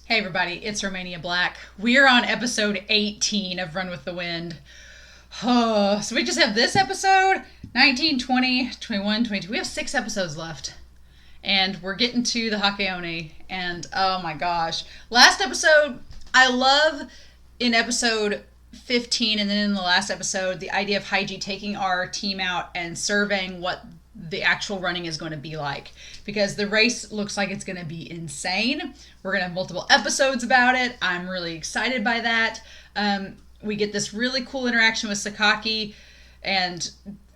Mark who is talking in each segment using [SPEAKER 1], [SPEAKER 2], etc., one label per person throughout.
[SPEAKER 1] Hey everybody, it's Romania Black. We're on episode 18 of Run with the Wind. Oh, so we just have this episode 19, 20, 21, 22. We have 6 episodes left. And we're getting to the Hakone. And oh my gosh. Last episode, I love in episode 15 and then in the last episode, the idea of Haiji taking our team out and surveying what the actual running is going to be like, because the race looks like it's going to be insane. We're going to have multiple episodes about it. I'm really excited by that. We get this really cool interaction with Sakaki and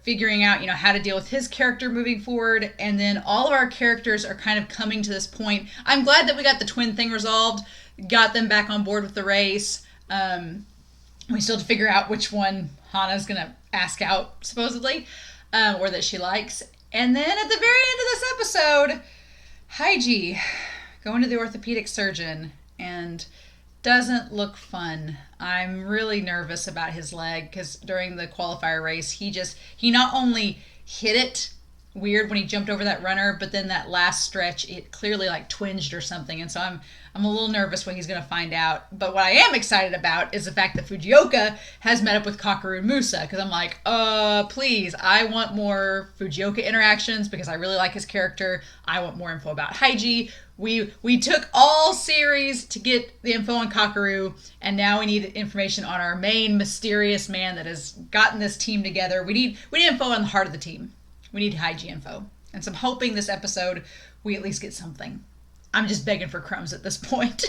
[SPEAKER 1] figuring out, how to deal with his character moving forward. And then all of our characters are kind of coming to this point. I'm glad that we got the twin thing resolved, got them back on board with the race. We still have to figure out which one Hana's going to ask out, supposedly. Or that she likes. And then at the very end of this episode, Haiji going to the orthopedic surgeon and doesn't look fun. I'm really nervous about his leg because during the qualifier race, he not only hit it weird when he jumped over that runner, but then that last stretch, it clearly like twinged or something. And so I'm a little nervous what he's going to find out. But what I am excited about is the fact that Fujioka has met up with Kakeru and Musa, because I'm like, please, I want more Fujioka interactions because I really like his character. I want more info about Haiji. We took all series to get the info on Kakeru, and now we need information on our main mysterious man that has gotten this team together. We need info on the heart of the team. We need Haiji info. And so I'm hoping this episode we at least get something. I'm just begging for crumbs at this point.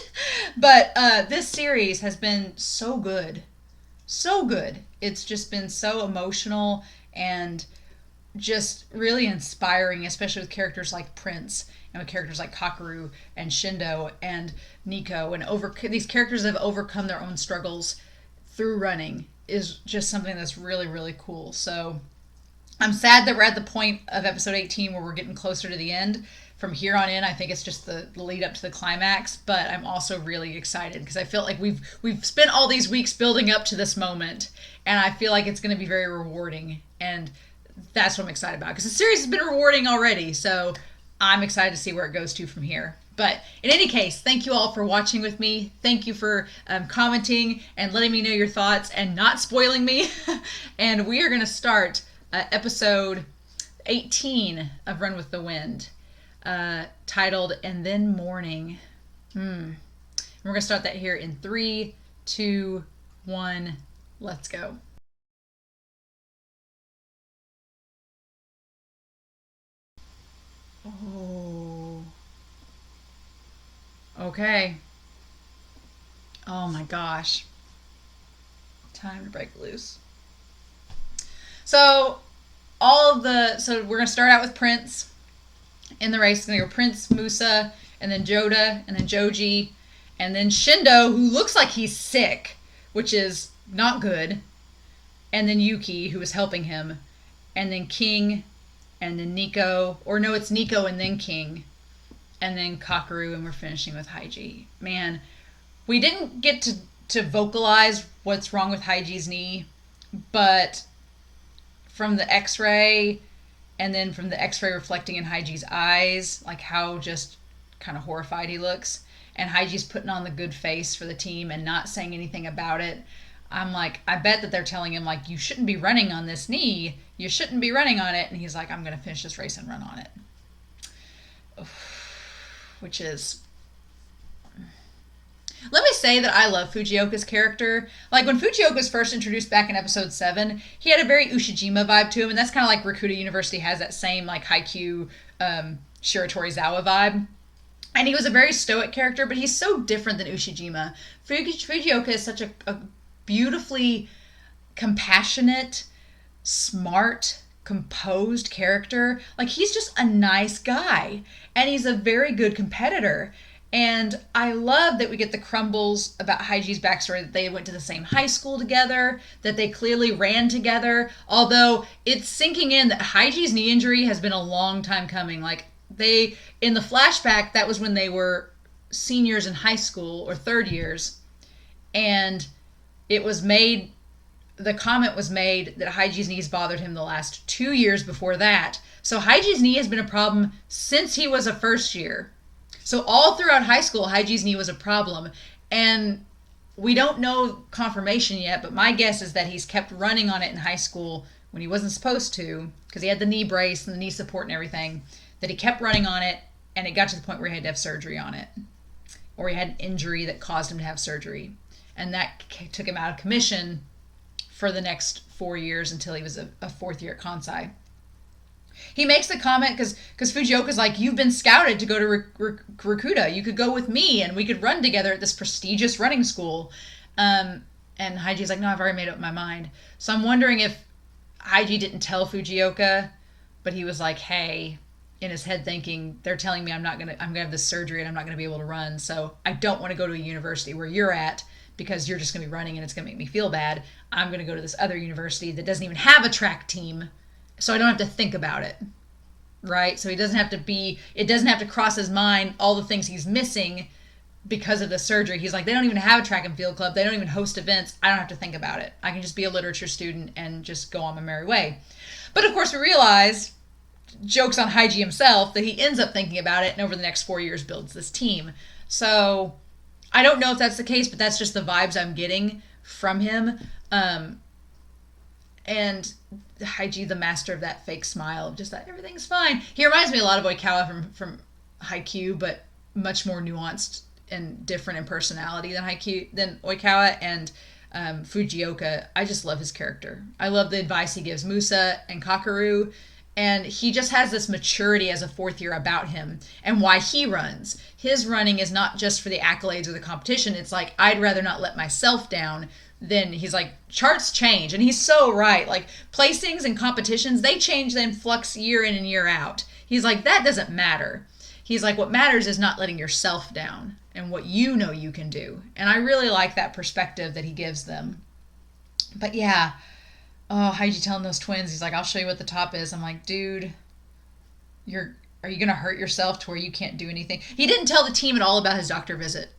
[SPEAKER 1] But this series has been so good. So good. It's just been so emotional and just really inspiring, especially with characters like Prince and with characters like Kakeru and Shindo and Nico. And these characters have overcome their own struggles through running is just something that's really, really cool. So I'm sad that we're at the point of episode 18 where we're getting closer to the end. From here on in, I think it's just the lead up to the climax, but I'm also really excited because I feel like we've spent all these weeks building up to this moment, and I feel like it's going to be very rewarding, and that's what I'm excited about because the series has been rewarding already, so I'm excited to see where it goes to from here. But in any case, thank you all for watching with me. Thank you for commenting and letting me know your thoughts and not spoiling me. And we are going to start episode 18 of Run with the Wind, titled And Then Morning. And we're going to start that here in 3, 2, 1, let's go. Oh. Okay. Oh my gosh. Time to break loose. So we're going to start out with Prince in the race. It's going to go Prince, Musa, and then Joda, and then Joji, and then Shindo, who looks like he's sick, which is not good, and then Yuki, who is helping him, and then King, and then Nico, or no, it's Nico and then King, and then Kakeru, and we're finishing with Haiji. Man, we didn't get to vocalize what's wrong with Haiji's knee, but from the x-ray and then from the x-ray reflecting in Haiji's eyes, like how just kind of horrified he looks, and Haiji's putting on the good face for the team and not saying anything about it. I'm like, I bet that they're telling him, like, you shouldn't be running on this knee. You shouldn't be running on it. And he's like, I'm going to finish this race and run on it. Which is... Let me say that I love Fujioka's character. Like, when Fujioka was first introduced back in episode 7, he had a very Ushijima vibe to him, and that's kind of like Rakuta University has that same, like, Haikyuu, Shiratorizawa vibe. And he was a very stoic character, but he's so different than Ushijima. Fujioka is such a beautifully compassionate, smart, composed character. Like, he's just a nice guy, and he's a very good competitor. And I love that we get the crumbles about Haiji's backstory, that they went to the same high school together, that they clearly ran together, although it's sinking in that Haiji's knee injury has been a long time coming. Like, in the flashback, that was when they were seniors in high school, or third years, and the comment was made that Haiji's knees bothered him the last 2 years before that. So Haiji's knee has been a problem since he was a first year. So all throughout high school, Haiji's knee was a problem. And we don't know confirmation yet, but my guess is that he's kept running on it in high school when he wasn't supposed to, because he had the knee brace and the knee support and everything, that he kept running on it, and it got to the point where he had to have surgery on it. Or he had an injury that caused him to have surgery. And that took him out of commission for the next 4 years until he was a fourth year at Kansai. He makes the comment because Fujioka's like, you've been scouted to go to Rakuta. You could go with me and we could run together at this prestigious running school. And Haiji's like, no, I've already made up my mind. So I'm wondering if Haiji didn't tell Fujioka, but he was like, hey, in his head thinking, they're telling me I'm gonna have this surgery and I'm not gonna be able to run. So I don't want to go to a university where you're at because you're just gonna be running and it's gonna make me feel bad. I'm gonna go to this other university that doesn't even have a track team. So I don't have to think about it, right? So it doesn't have to cross his mind all the things he's missing because of the surgery. He's like, they don't even have a track and field club. They don't even host events. I don't have to think about it. I can just be a literature student and just go on my merry way. But of course we realize, jokes on Haiji himself, that he ends up thinking about it and over the next 4 years builds this team. So I don't know if that's the case, but that's just the vibes I'm getting from him. And Haiji, the master of that fake smile, of just that everything's fine. He reminds me a lot of Oikawa from Haikyuu, but much more nuanced and different in personality than Oikawa. And Fujioka, I just love his character. I love the advice he gives Musa and Kakeru. And he just has this maturity as a fourth year about him and why he runs. His running is not just for the accolades or the competition. It's like, I'd rather not let myself down. Then he's like, charts change. And he's so right. Like, placings and competitions, they change, then flux year in and year out. He's like, that doesn't matter. He's like, what matters is not letting yourself down and what you know you can do. And I really like that perspective that he gives them. But yeah, oh, Haiji telling those twins, he's like, I'll show you what the top is. I'm like, dude, are you going to hurt yourself to where you can't do anything? He didn't tell the team at all about his doctor visit,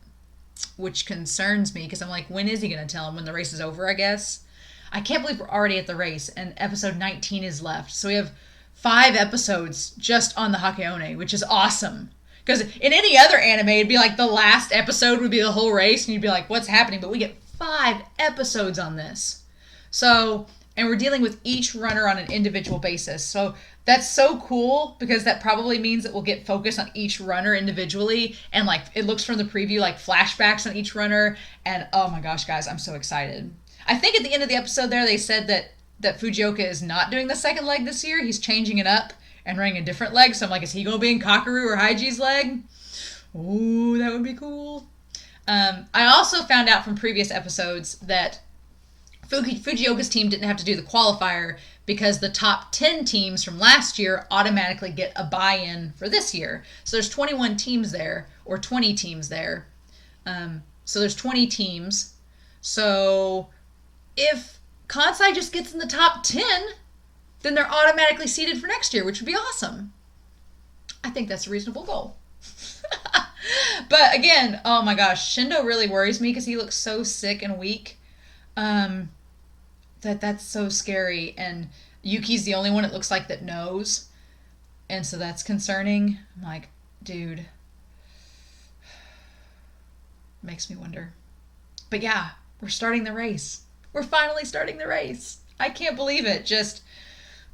[SPEAKER 1] which concerns me because I'm like, when is he going to tell him? When the race is over, I guess? I can't believe we're already at the race and episode 19 is left. So we have 5 episodes just on the Hakone, which is awesome. Because in any other anime, it'd be like the last episode would be the whole race and you'd be like, what's happening? But we get 5 episodes on this. So, and we're dealing with each runner on an individual basis. So that's so cool because that probably means that we'll get focused on each runner individually. And like, it looks from the preview like flashbacks on each runner. And oh my gosh, guys, I'm so excited. I think at the end of the episode there, they said that Fujioka is not doing the second leg this year. He's changing it up and running a different leg. So I'm like, is he going to be in Kakeru or Haiji's leg? Ooh, that would be cool. I also found out from previous episodes that Fujioka's team didn't have to do the qualifier because the top 10 teams from last year automatically get a buy-in for this year. So there's 21 teams there, or 20 teams there. So there's 20 teams. So if Kansai just gets in the top 10, then they're automatically seeded for next year, which would be awesome. I think that's a reasonable goal. But again, oh my gosh, Shindo really worries me because he looks so sick and weak. That's so scary. And Yuki's the only one it looks like that knows. And so that's concerning. I'm like, dude. Makes me wonder. But yeah, we're starting the race. We're finally starting the race. I can't believe it. Just,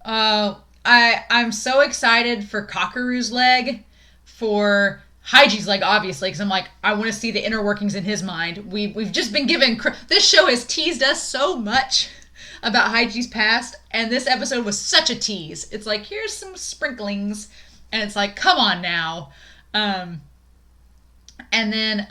[SPEAKER 1] I'm so excited for Kakeru's leg, for Haiji's leg, obviously, because I'm like, I want to see the inner workings in his mind. We've just been given, this show has teased us so much about Haiji's past, and this episode was such a tease. It's like, here's some sprinklings, and it's like, come on now. And then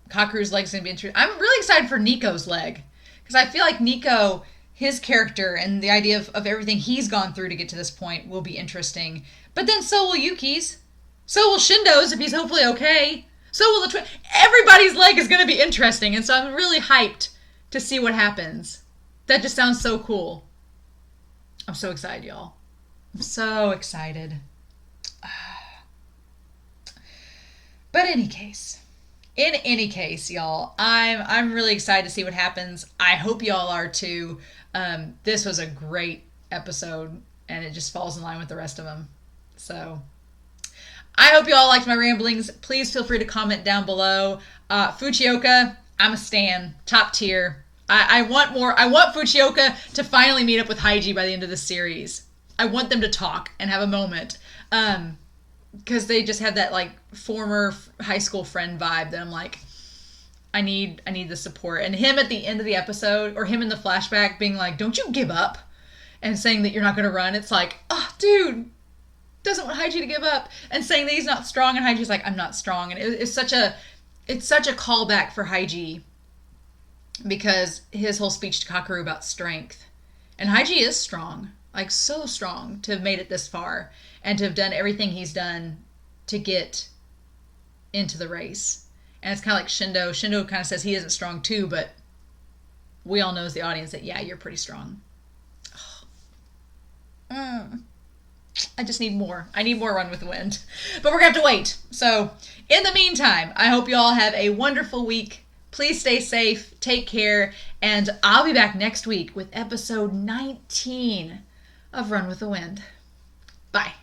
[SPEAKER 1] Kakeru's leg's going to be interesting. I'm really excited for Nico's leg, because I feel like Nico, his character, and the idea of everything he's gone through to get to this point will be interesting. But then so will Yuki's. So will Shindo's if he's hopefully okay. So will the twin. Everybody's leg is going to be interesting, and so I'm really hyped to see what happens. That just sounds so cool. I'm so excited, y'all. I'm so excited. But in any case, y'all, I'm really excited to see what happens. I hope y'all are too. This was a great episode, and it just falls in line with the rest of them. So I hope you all liked my ramblings. Please feel free to comment down below. Fujioka, I'm a stan. Top tier. I want more. I want Fujioka to finally meet up with Haiji by the end of the series. I want them to talk and have a moment. Because they just have that like former high school friend vibe that I'm like, I need the support. And him at the end of the episode, or him in the flashback being like, don't you give up, and saying that you're not going to run. It's like, oh, dude, doesn't want Haiji to give up, and saying that he's not strong, and Haiji's like, I'm not strong. And it's such a callback for Haiji, because his whole speech to Kakeru about strength. And Haiji is strong, like so strong to have made it this far and to have done everything he's done to get into the race. And it's kind of like Shindo. Shindo kind of says he isn't strong too, but we all know as the audience that, yeah, you're pretty strong. I just need more. I need more Run with the Wind. But we're going to have to wait. So, in the meantime, I hope you all have a wonderful week. Please stay safe, take care, and I'll be back next week with episode 19 of Run with the Wind. Bye.